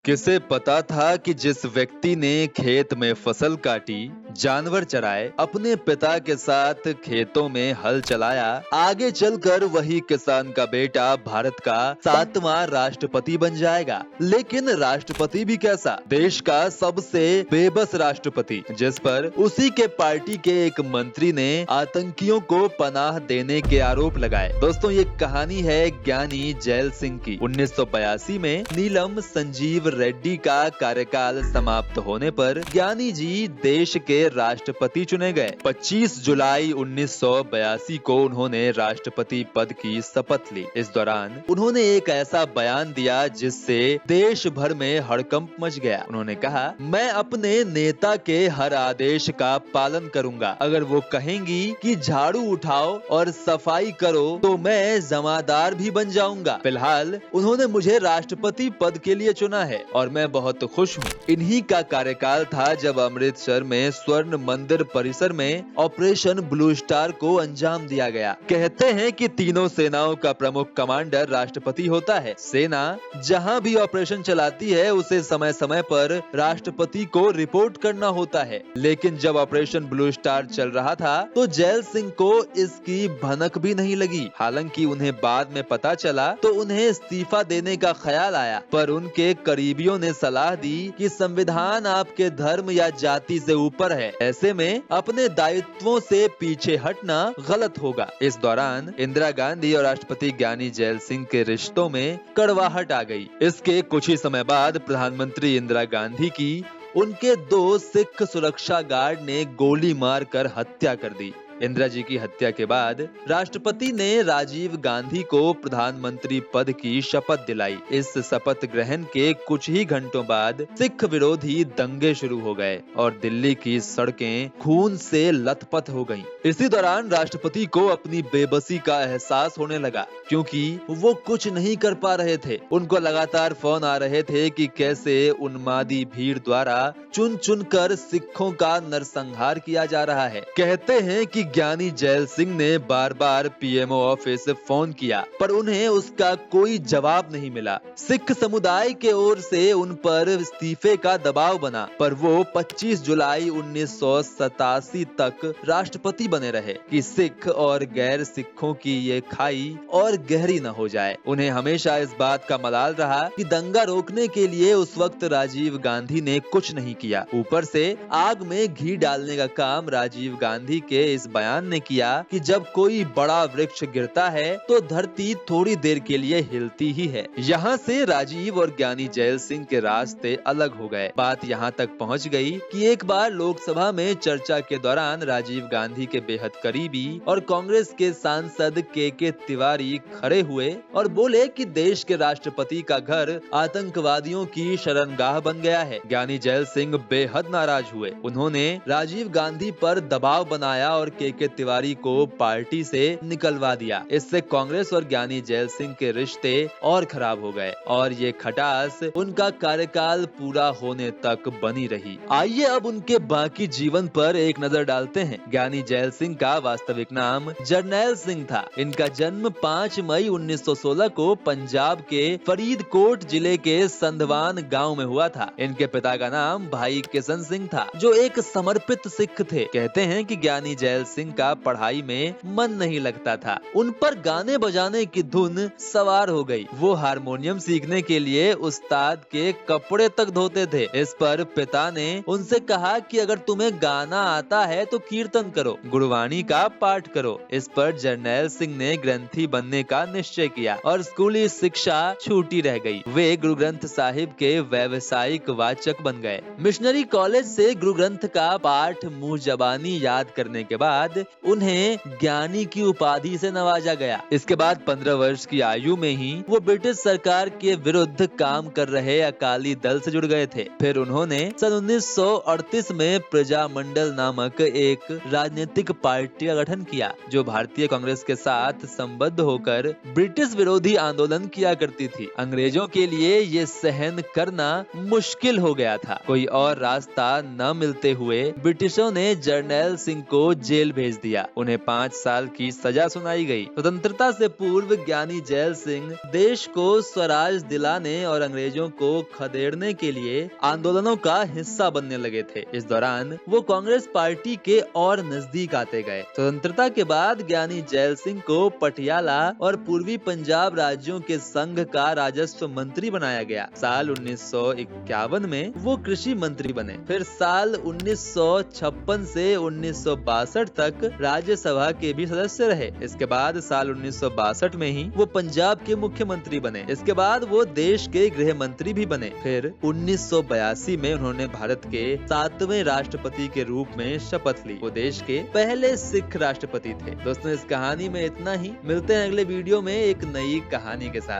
किसे पता था कि जिस व्यक्ति ने खेत में फसल काटी, जानवर चराए, अपने पिता के साथ खेतों में हल चलाया, आगे चलकर वही किसान का बेटा भारत का 7वां राष्ट्रपति बन जाएगा। लेकिन राष्ट्रपति भी कैसा, देश का सबसे बेबस राष्ट्रपति, जिस पर उसी के पार्टी के एक मंत्री ने आतंकियों को पनाह देने के आरोप लगाए। दोस्तों, ये कहानी है ज्ञानी जैल सिंह की। 1982 में नीलम संजीव रेड्डी का कार्यकाल समाप्त होने पर ज्ञानी जी देश के राष्ट्रपति चुने गए। 25 जुलाई 1982 को उन्होंने राष्ट्रपति पद की शपथ ली। इस दौरान उन्होंने एक ऐसा बयान दिया जिससे देश भर में हड़कंप मच गया। उन्होंने कहा, मैं अपने नेता के हर आदेश का पालन करूंगा। अगर वो कहेंगी कि झाड़ू उठाओ और सफाई करो तो मैं जमादार भी बन जाऊंगा। फिलहाल उन्होंने मुझे राष्ट्रपति पद के लिए चुना है और मैं बहुत खुश हूँ। इन्हीं का कार्यकाल था जब अमृतसर में स्वर्ण मंदिर परिसर में ऑपरेशन ब्लू स्टार को अंजाम दिया गया। कहते हैं कि तीनों सेनाओं का प्रमुख कमांडर राष्ट्रपति होता है। सेना जहां भी ऑपरेशन चलाती है उसे समय समय पर राष्ट्रपति को रिपोर्ट करना होता है। लेकिन जब ऑपरेशन ब्लू स्टार चल रहा था तो जैल सिंह को इसकी भनक भी नहीं लगी। हालांकि उन्हें बाद में पता चला तो उन्हें इस्तीफा देने का ख्याल आया, पर उनके करीबियों ने सलाह दी कि संविधान आपके धर्म या जाति से ऊपर है, ऐसे में अपने दायित्वों से पीछे हटना गलत होगा। इस दौरान इंदिरा गांधी और राष्ट्रपति ज्ञानी जैल सिंह के रिश्तों में कड़वाहट आ गई। इसके कुछ ही समय बाद प्रधानमंत्री इंदिरा गांधी की उनके 2 सिख सुरक्षा गार्ड ने गोली मारकर हत्या कर दी। इंदिरा जी की हत्या के बाद राष्ट्रपति ने राजीव गांधी को प्रधानमंत्री पद की शपथ दिलाई। इस शपथ ग्रहण के कुछ ही घंटों बाद सिख विरोधी दंगे शुरू हो गए और दिल्ली की सड़कें खून से लथपथ हो गईं। इसी दौरान राष्ट्रपति को अपनी बेबसी का एहसास होने लगा, क्योंकि वो कुछ नहीं कर पा रहे थे। उनको लगातार फोन आ रहे थे कि कैसे उन्मादी भीड़ द्वारा चुन चुन कर सिखों का नरसंहार किया जा रहा है। कहते हैं कि ज्ञानी जैल सिंह ने बार बार पीएमओ ऑफिस फोन किया, पर उन्हें उसका कोई जवाब नहीं मिला। सिख समुदाय के ओर से उन पर इस्तीफे का दबाव बना, पर वो 25 जुलाई 1987 तक राष्ट्रपति बने रहे कि सिख और गैर सिखों की ये खाई और गहरी न हो जाए। उन्हें हमेशा इस बात का मलाल रहा कि दंगा रोकने के लिए उस वक्त राजीव गांधी ने कुछ नहीं किया। ऊपर से आग में घी डालने का काम राजीव गांधी के इस बयान ने किया कि जब कोई बड़ा वृक्ष गिरता है तो धरती थोड़ी देर के लिए हिलती ही है। यहाँ से राजीव और ज्ञानी जैल सिंह के रास्ते अलग हो गए। बात यहाँ तक पहुँच गई कि एक बार लोकसभा में चर्चा के दौरान राजीव गांधी के बेहद करीबी और कांग्रेस के सांसद के तिवारी खड़े हुए और बोले कि देश के राष्ट्रपति का घर आतंकवादियों की शरणगाह बन गया है। ज्ञानी जैल सिंह बेहद नाराज हुए। उन्होंने राजीव गांधी पर दबाव बनाया और के तिवारी को पार्टी से निकलवा दिया। इससे कांग्रेस और ज्ञानी जैल सिंह के रिश्ते और खराब हो गए और ये खटास उनका कार्यकाल पूरा होने तक बनी रही। आइए अब उनके बाकी जीवन पर एक नजर डालते हैं। ज्ञानी जैल सिंह का वास्तविक नाम जरनैल सिंह था। इनका जन्म 5 मई 1916 को पंजाब के फरीदकोट जिले के संधवान गांव में हुआ था। इनके पिता का नाम भाई किशन सिंह था, जो एक समर्पित सिख थे। कहते हैं कि ज्ञानी जैल सिंह का पढ़ाई में मन नहीं लगता था। उन पर गाने बजाने की धुन सवार हो गई। वो हारमोनियम सीखने के लिए उस्ताद के कपड़े तक धोते थे। इस पर पिता ने उनसे कहा कि अगर तुम्हें गाना आता है तो कीर्तन करो, गुरबानी का पाठ करो। इस पर जरनैल सिंह ने ग्रंथी बनने का निश्चय किया और स्कूली शिक्षा छूटी रह गई। वे गुरु ग्रंथ साहिब के व्यावसायिक वाचक बन गए। मिशनरी कॉलेज से गुरु ग्रंथ का पाठ मुंह जबानी याद करने के बाद उन्हें ज्ञानी की उपाधि से नवाजा गया। इसके बाद 15 वर्ष की आयु में ही वो ब्रिटिश सरकार के विरुद्ध काम कर रहे अकाली दल से जुड़ गए थे। फिर उन्होंने सन 1938 में प्रजामंडल नामक एक राजनीतिक पार्टी का गठन किया, जो भारतीय कांग्रेस के साथ संबद्ध होकर ब्रिटिश विरोधी आंदोलन किया करती थी। अंग्रेजों के लिए ये सहन करना मुश्किल हो गया था। कोई और रास्ता न मिलते हुए ब्रिटिशों ने जरनैल सिंह को जेल जेल भेज दिया। उन्हें 5 साल की सजा सुनाई गई। स्वतंत्रता से पूर्व ज्ञानी जैल सिंह देश को स्वराज दिलाने और अंग्रेजों को खदेड़ने के लिए आंदोलनों का हिस्सा बनने लगे थे। इस दौरान वो कांग्रेस पार्टी के और नजदीक आते गए। स्वतंत्रता के बाद ज्ञानी जैल सिंह को पटियाला और पूर्वी पंजाब राज्यों के संघ का राजस्व मंत्री बनाया गया। साल 1951 में वो कृषि मंत्री बने। फिर साल 1956 से 1962 तक राज्यसभा के भी सदस्य रहे। इसके बाद साल 1962 में ही वो पंजाब के मुख्यमंत्री बने। इसके बाद वो देश के गृह मंत्री भी बने। फिर 1982 में उन्होंने भारत के 7वें राष्ट्रपति के रूप में शपथ ली। वो देश के पहले सिख राष्ट्रपति थे। दोस्तों, इस कहानी में इतना ही। मिलते हैं अगले वीडियो में एक नई कहानी के साथ।